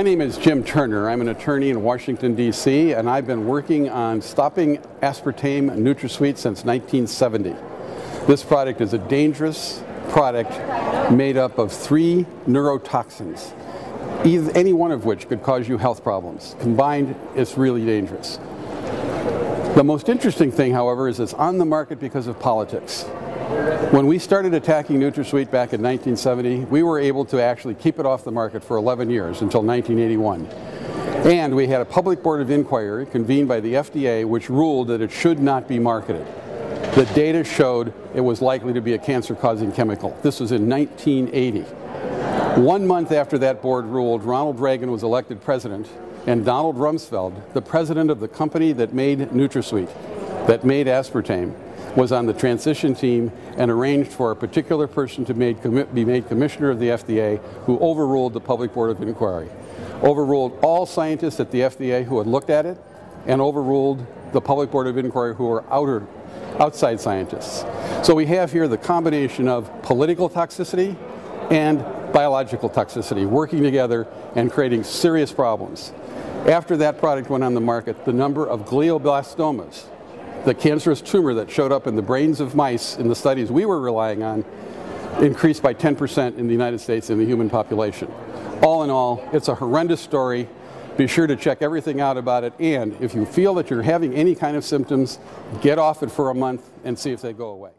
My name is Jim Turner. I'm an attorney in Washington, D.C., and I've been working on stopping aspartame NutraSweet since 1970. This product is a dangerous product made up of 3 neurotoxins, any one of which could cause you health problems. Combined, it's really dangerous. The most interesting thing, however, is it's on the market because of politics. When we started attacking NutraSweet back in 1970, we were able to actually keep it off the market for 11 years until 1981. And we had a public board of inquiry convened by the FDA which ruled that it should not be marketed. The data showed it was likely to be a cancer-causing chemical. This was in 1980. 1 month after that board ruled, Ronald Reagan was elected president, and Donald Rumsfeld, the president of the company that made NutraSweet, that made aspartame, was on the transition team and arranged for a particular person to be made commissioner of the FDA, who overruled the public board of inquiry, overruled all scientists at the FDA who had looked at it, and overruled the public board of inquiry who were outside scientists. So we have here the combination of political toxicity and biological toxicity working together and creating serious problems. After that product went on the market, the number of glioblastomas, the cancerous tumor that showed up in the brains of mice in the studies we were relying on, increased by 10% in the United States in the human population. All in all, it's a horrendous story. Be sure to check everything out about it, and if you feel that you're having any kind of symptoms, get off it for a month and see if they go away.